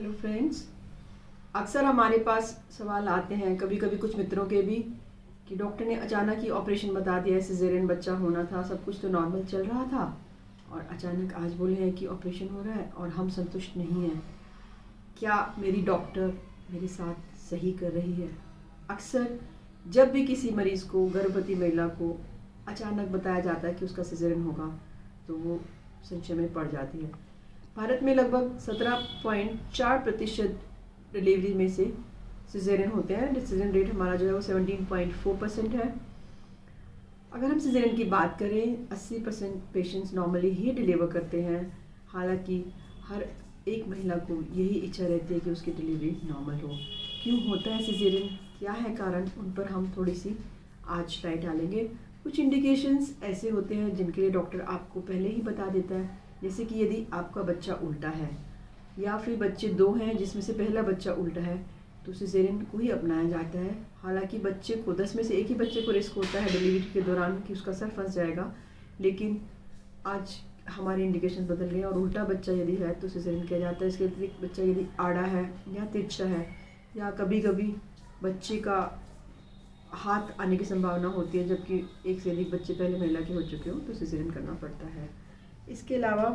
Hello friends. अक्सर हमारे पास सवाल आते हैं, कभी कभी कुछ मित्रों के भी, कि डॉक्टर ने अचानक ही ऑपरेशन बता दिया है, सिजेरियन बच्चा होना था, सब कुछ तो नॉर्मल चल रहा था और अचानक आज बोले हैं कि ऑपरेशन हो रहा है और हम संतुष्ट नहीं हैं। क्या मेरी डॉक्टर मेरे साथ सही कर रही है? अक्सर जब भी किसी मरीज़ को, गर्भवती महिला को अचानक बताया जाता है कि उसका सिजेरियन होगा तो वो संशय में पड़ जाती है। भारत में लगभग 17.4% डिलीवरी में से सिजेरियन होते हैं। डिसीजन रेट हमारा जो है वो 17.4% है। अगर हम सिजेरियन की बात करें, 80% पेशेंट्स नॉर्मली ही डिलीवर करते हैं। हालांकि हर एक महिला को यही इच्छा रहती है कि उसकी डिलीवरी नॉर्मल हो। क्यों होता है सिजेरियन, क्या है कारण, उन पर हम थोड़ी सी आज लाइट डालेंगे। कुछ इंडिकेशंस ऐसे होते हैं जिनके लिए डॉक्टर आपको पहले ही बता देता है, जैसे कि यदि आपका बच्चा उल्टा है या फिर बच्चे दो हैं जिसमें से पहला बच्चा उल्टा है तो सिजेरियन को ही अपनाया जाता है। हालांकि बच्चे को 10 में से एक ही बच्चे को रिस्क होता है डिलीवरी के दौरान कि उसका सर फंस जाएगा, लेकिन आज हमारे इंडिकेशन बदल गए और उल्टा बच्चा यदि है तो सिजेरियन किया जाता है। इसके अतिरिक्त बच्चा यदि आड़ा है या तिरछा है या कभी कभी बच्चे का हाथ आने की संभावना होती है जबकि एक से अधिक बच्चे पहले महिला के हो चुके हो तो सिजेरियन करना पड़ता है। इसके अलावा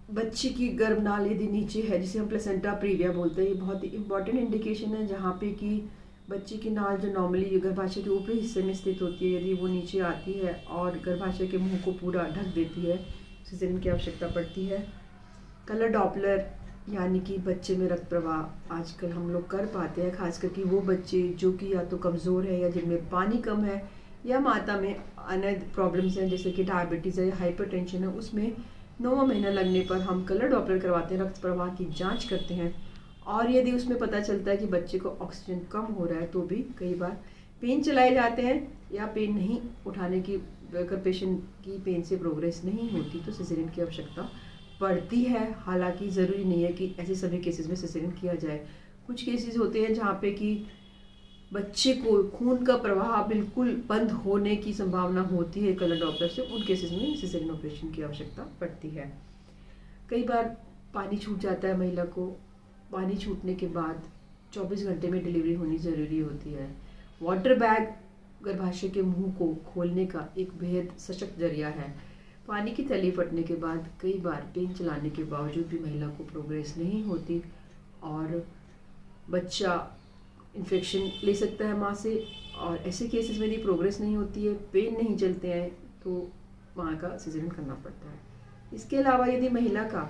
बच्चे की गर्भनाल यदि नीचे है, जिसे हम प्लेसेंटा प्रीविया बोलते हैं, ये बहुत ही इंपॉर्टेंट इंडिकेशन है, जहाँ पे कि बच्चे की नाल जो नॉर्मली गर्भाशय के ऊपरी हिस्से में स्थित होती है, यदि वो नीचे आती है और गर्भाशय के मुंह को पूरा ढक देती है, सिजेरियन की आवश्यकता पड़ती है। कलर डॉपलर यानी कि बच्चे में रक्त प्रवाह आजकल हम लोग कर पाते हैं, खास करके वो बच्चे जो कि या तो कमज़ोर है या जिनमें पानी कम है या माता में अन्य प्रॉब्लम्स हैं जैसे कि डायबिटीज़ है या हाइपरटेंशन है। उसमें 9वां महीना लगने पर हम कलर डॉपलर करवाते हैं, रक्त प्रवाह की जांच करते हैं और यदि उसमें पता चलता है कि बच्चे को ऑक्सीजन कम हो रहा है तो भी कई बार पेन चलाए जाते हैं या पेन नहीं उठाने की, अगर पेशेंट की पेन से प्रोग्रेस नहीं होती तो सिजेरियन की आवश्यकता पड़ती है। हालांकि ज़रूरी नहीं है कि ऐसे सभी केसेस में सिजेरियन किया जाए। कुछ केसेस होते हैं जहाँ पे कि बच्चे को खून का प्रवाह बिल्कुल बंद होने की संभावना होती है कलर डॉपलर से, उन केसेस में सिजेरियन ऑपरेशन की आवश्यकता पड़ती है। कई बार पानी छूट जाता है महिला को, पानी छूटने के बाद 24 घंटे में डिलीवरी होनी ज़रूरी होती है। वाटर बैग गर्भाशय के मुंह को खोलने का एक बेहद सशक्त जरिया है। पानी की थैली फटने के बाद कई बार पेन चलाने के बावजूद भी महिला को प्रोग्रेस नहीं होती और बच्चा इन्फेक्शन ले सकता है माँ से, और ऐसे केसेस में यदि प्रोग्रेस नहीं होती है, पेन नहीं चलते हैं तो माँ का सिजेरियन करना पड़ता है। इसके अलावा यदि महिला का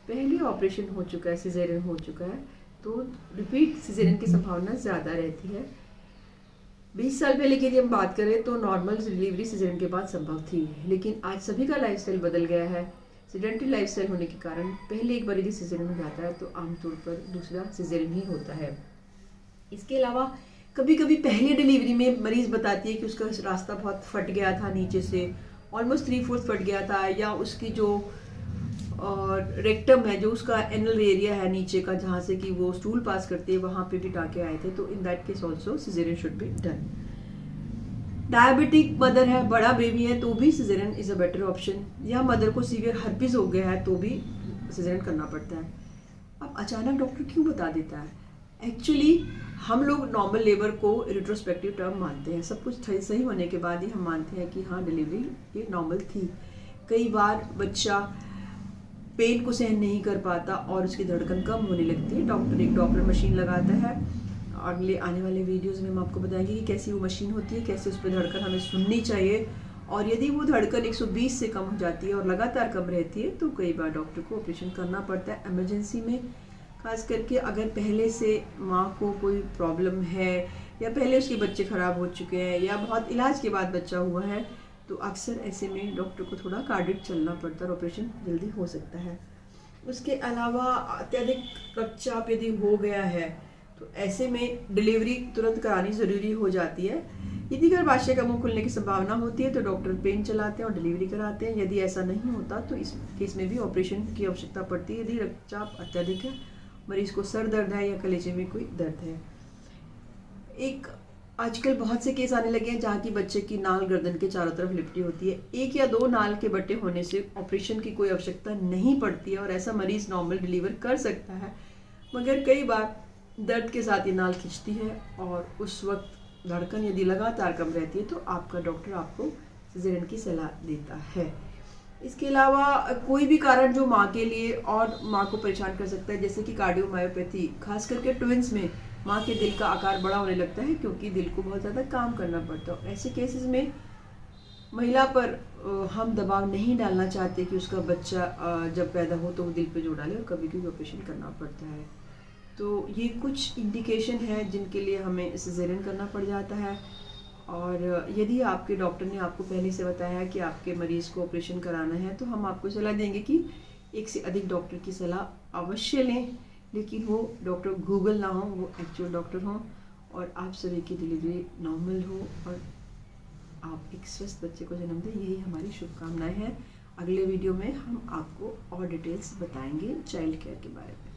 पहले ऑपरेशन हो चुका है, सिजेरियन हो चुका है, तो रिपीट सिजेरियन की संभावना ज़्यादा रहती है। 20 साल पहले की यदि हम बात करें तो नॉर्मल डिलीवरी सिजेरियन के बाद संभव थी, लेकिन आज सभी का लाइफस्टाइल बदल गया है। सेडेंटरी लाइफस्टाइल होने के कारण पहले एक बार यदि सिजेरियन हो जाता है तो आमतौर पर दूसरा सिजेरियन ही होता है। इसके अलावा कभी कभी पहली डिलीवरी में मरीज़ बताती है कि उसका रास्ता बहुत फट गया था, नीचे से ऑलमोस्ट 3/4 फट गया था, या उसकी जो रेक्टम है, जो उसका एनल एरिया है नीचे का, जहाँ से कि वो स्टूल पास करती है, वहाँ पे भी टाँके आए थे, तो in that case also caesarean should be done. Diabetic mother है, बड़ा बेबी है, तो भी caesarean is a better option, या मदर को सीवियर हर्पीज हो गया है तो भी सिजेरियन करना पड़ता है। अब अचानक डॉक्टर क्यों बता देता है? एक्चुअली हम लोग नॉर्मल लेबर को रिट्रोस्पेक्टिव टर्म मानते हैं, सब कुछ सही होने के बाद ही हम मानते हैं कि हाँ डिलीवरी ये नॉर्मल थी। कई बार बच्चा पेन को सहन नहीं कर पाता और उसकी धड़कन कम होने लगती है, डॉक्टर एक डॉपलर मशीन लगाता है। अगले आने वाले वीडियोस में हम आपको बताएंगे कि कैसी वो मशीन होती है, कैसे उस पर धड़कन हमें सुननी चाहिए, और यदि वो धड़कन 120 से कम हो जाती है और लगातार कम रहती है तो कई बार डॉक्टर को ऑपरेशन करना पड़ता है इमरजेंसी में। खास करके अगर पहले से माँ को कोई प्रॉब्लम है या पहले उसके बच्चे ख़राब हो चुके हैं या बहुत इलाज के बाद बच्चा हुआ है तो अक्सर ऐसे में डॉक्टर को थोड़ा कार्डिक चलना पड़ता है और ऑपरेशन जल्दी हो सकता है। उसके अलावा अत्यधिक रक्तचाप यदि हो गया है तो ऐसे में डिलीवरी तुरंत करानी ज़रूरी हो जाती है। यदि गर्भाशय का मुंह खुलने की संभावना होती है तो डॉक्टर पेन चलाते हैं और डिलीवरी कराते हैं। यदि ऐसा नहीं होता तो इस केस में भी ऑपरेशन की आवश्यकता पड़ती है। यदि रक्तचाप अत्यधिक है, मरीज़ को सर दर्द है या कलेजे में कोई दर्द है। एक आजकल बहुत से केस आने लगे हैं जहाँ की बच्चे की नाल गर्दन के चारों तरफ लिपटी होती है। 1 या 2 नाल के बट्टे होने से ऑपरेशन की कोई आवश्यकता नहीं पड़ती है और ऐसा मरीज नॉर्मल डिलीवर कर सकता है, मगर कई बार दर्द के साथ ये नाल खिंचती है और उस वक्त धड़कन यदि लगातार कम रहती है तो आपका डॉक्टर आपको सिजेरियन की सलाह देता है। इसके अलावा कोई भी कारण जो माँ के लिए और माँ को परेशान कर सकता है, जैसे कि कार्डियोमायोपैथी, खास करके ट्विंस में माँ के दिल का आकार बड़ा होने लगता है क्योंकि दिल को बहुत ज़्यादा काम करना पड़ता है। ऐसे केसेस में महिला पर हम दबाव नहीं डालना चाहते कि उसका बच्चा जब पैदा हो तो वो दिल पे जोड़ डाले और कभी कभी ऑपरेशन करना पड़ता है। तो ये कुछ इंडिकेशन है जिनके लिए हमें सिजेरियन करना पड़ जाता है। और यदि आपके डॉक्टर ने आपको पहले से बताया है कि आपके मरीज़ को ऑपरेशन कराना है तो हम आपको सलाह देंगे कि 1 से अधिक डॉक्टर की सलाह अवश्य लें, लेकिन वो डॉक्टर गूगल ना हो, वो एक्चुअल डॉक्टर हों और आप सभी की डिलीवरी नॉर्मल हो और आप एक स्वस्थ बच्चे को जन्म दें। यही हमारी शुभकामनाएं हैं। अगले वीडियो में हम आपको और डिटेल्स बताएंगे चाइल्ड केयर के बारे में।